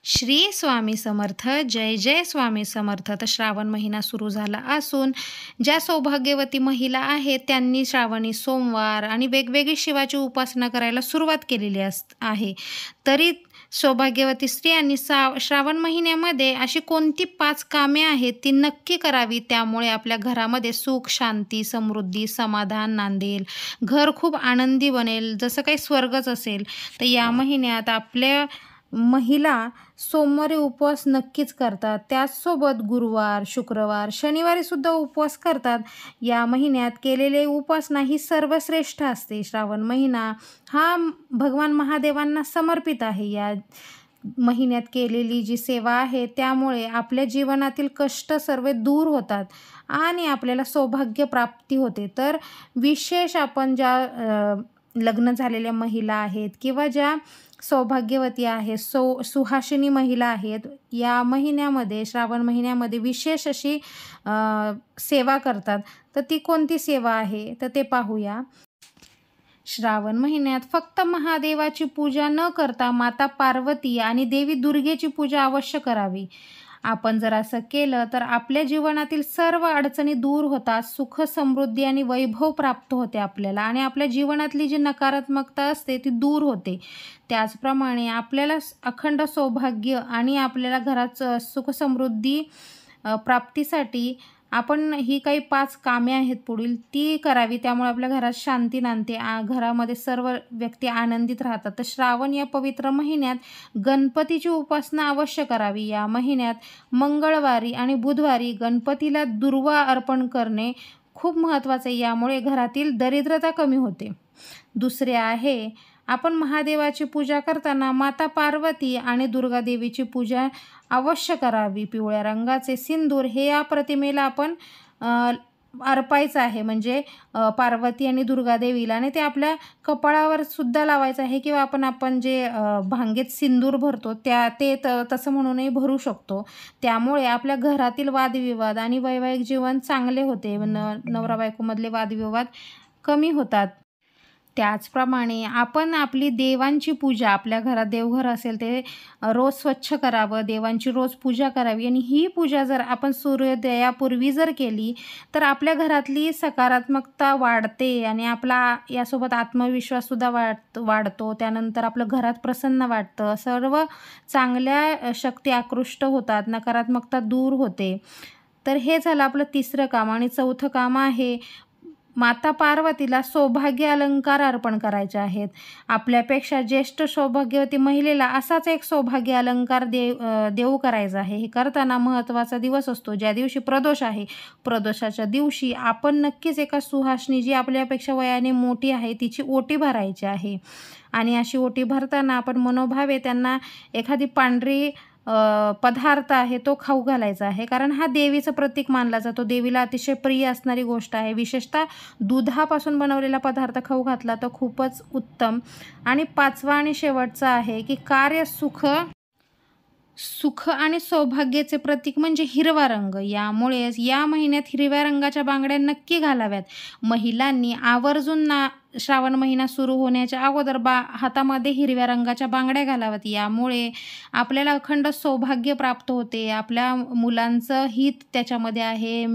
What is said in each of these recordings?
श्री स्वामी समर्थ. जय जय स्वामी समर्थ. तर श्रावण महिना सुरू झाला असून ज्या सौभाग्यवती महिला आहेत त्यांनी श्रावणी सोमवार आणि वेगवेगळी शिवाची उपासना करायला सुरुवात केलेली आहे. तरी सौभाग्यवती स्त्रियांनी श्रावण महिन्यामध्ये अशी कोणती 5 कामे आहेत ती नक्की करावी. त्यामुळे आपल्या घरामध्ये सुख, शांती, समृद्धी, समाधान नांदेल. घर खूप आनंदी बनेल, जसं काही स्वर्गच असेल. तर या महिन्यात आपल्या महिला सोमवारी उपवास नक्कीच करतात. त्याचसोबत गुरुवार, शुक्रवार, शनिवारी सुद्धा उपवास करतात. या महिन्यात केलेले उपासना ही सर्वश्रेष्ठ असते. श्रावण महिना हा भगवान महादेवांना समर्पित आहे. या महिन्यात केलेली जी सेवा आहे त्यामुळे आपल्या जीवनातील कष्ट सर्व दूर होतात आणि आपल्याला सौभाग्य प्राप्ती होते. तर विशेष आपण ज्या लग्न झालेल्या महिला आहेत किंवा ज्या सौभाग्यवती आहेत, सुहासिनी महिला आहेत, या महिन्यामध्ये श्रावण महिन्यामध्ये विशेष अशी सेवा करतात. तर ती कोणती सेवा आहे तर ते पाहूया. श्रावण महिन्यात फक्त महादेवाची पूजा न करता माता पार्वती आणि देवी दुर्गेची पूजा अवश्य करावी. आपण जर असं केलं तर आपल्या जीवनातील सर्व अडचणी दूर होतात, सुख, समृद्धी आणि वैभव प्राप्त होते आपल्याला आणि आपल्या जीवनातली जी नकारात्मकता असते ती दूर होते. त्याचप्रमाणे आपल्याला अखंड सौभाग्य आणि आपल्याला घरात सुख समृद्धी प्राप्तीसाठी आपण ही काही 5 कामे आहेत पुढील ती करावी. त्यामुळे आपल्या घरात शांती नांदते, घरामध्ये सर्व व्यक्ती आनंदित राहतात. तर श्रावण या पवित्र महिन्यात गणपतीची उपासना अवश्य करावी. या महिन्यात मंगळवारी आणि बुधवारी गणपतीला दुर्वा अर्पण करणे खूप महत्त्वाचे आहे. यामुळे घरातील दरिद्रता कमी होते. दुसरे आहे, आपण महादेवाची पूजा करताना माता पार्वती आणि दुर्गा देवीची पूजा अवश्य करावी. पिवळ्या रंगाचे सिंदूर हे या प्रतिमेला आपण अर्पायचं आहे, म्हणजे पार्वती आणि दुर्गा देवीला, आणि ते आपल्या कपाळावर सुद्धा लावायचं आहे किंवा आपण जे भांगेत सिंदूर भरतो तसं म्हणूनही भरू शकतो. त्यामुळे आपल्या घरातील वादविवाद आणि वैवाहिक जीवन चांगले होते. नवरा बायकोमधले वादविवाद कमी होतात. त्याचप्रमाणे आपण आपली देवांची पूजा, आपल्या घरात देवघर असेल ते रोज स्वच्छ करावं, देवांची रोज पूजा करावी. आणि ही पूजा जर आपण सूर्योदयापूर्वी जर केली तर आपल्या घरातली सकारात्मकता वाढते आणि आपला यासोबत आत्मविश्वाससुद्धा वाढतो. त्यानंतर आपलं घरात प्रसन्न वाटतं, सर्व चांगल्या शक्ती आकृष्ट होतात, नकारात्मकता दूर होते. तर हे झालं आपलं तिसरं काम. आणि चौथं काम आहे, माता पार्वतीला सौभाग्य अलंकार अर्पण करायचे आहेत. आपल्यापेक्षा ज्येष्ठ सौभाग्यवती महिलेला असाच एक सौभाग्य अलंकार देऊ करायचा आहे. हे करताना महत्त्वाचा दिवस असतो ज्या दिवशी प्रदोष आहे. प्रदोषाच्या दिवशी आपण नक्कीच एका सुहासिनी जी आपल्यापेक्षा वयाने मोठी आहे तिची ओटी भरायची आहे. आणि अशी ओटी भरताना आपण मनोभावे त्यांना एखादी पांढरी पदार्थ आहे तो खाऊ घालायचा आहे, कारण हा देवीचं प्रतीक मानला जातो. देवीला अतिशय प्रिय असणारी गोष्ट आहे. विशेषतः दुधापासून बनवलेला पदार्थ खाऊ घातला तर खूपच उत्तम. आणि 5वा आणि शेवटचा आहे की सुख आणि सौभाग्याचे प्रतीक म्हणजे हिरवा रंग. यामुळे या महिन्यात हिरव्या रंगाच्या बांगड्या नक्की घालाव्यात. महिलांनी आवर्जून श्रावण महिना सुरू होण्याच्या अगोदर हातामध्ये हिरव्या रंगाच्या बांगड्या घालाव्यात. यामुळे आपल्याला अखंड सौभाग्य प्राप्त होते. आपल्या मुलांचं हित त्याच्यामध्ये आहे,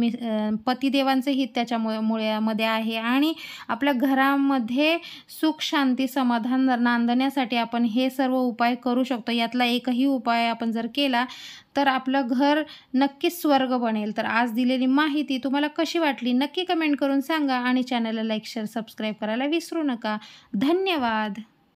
पतिदेवांचं हित त्याच्यामुळे आहे आणि आपल्या घरामध्ये सुख, शांती, समाधान नांदण्यासाठी आपण हे सर्व उपाय करू शकतो. यातला एकही उपाय आपण जर केला तर आपलं घर नक्कीच स्वर्ग बनेल. तर आज दिलेली माहिती तुम्हाला कशी वाटली नक्की कमेंट करून सांगा आणि चॅनलला लाईक, शेअर, सबस्क्राईब करायला विसरू नका. धन्यवाद.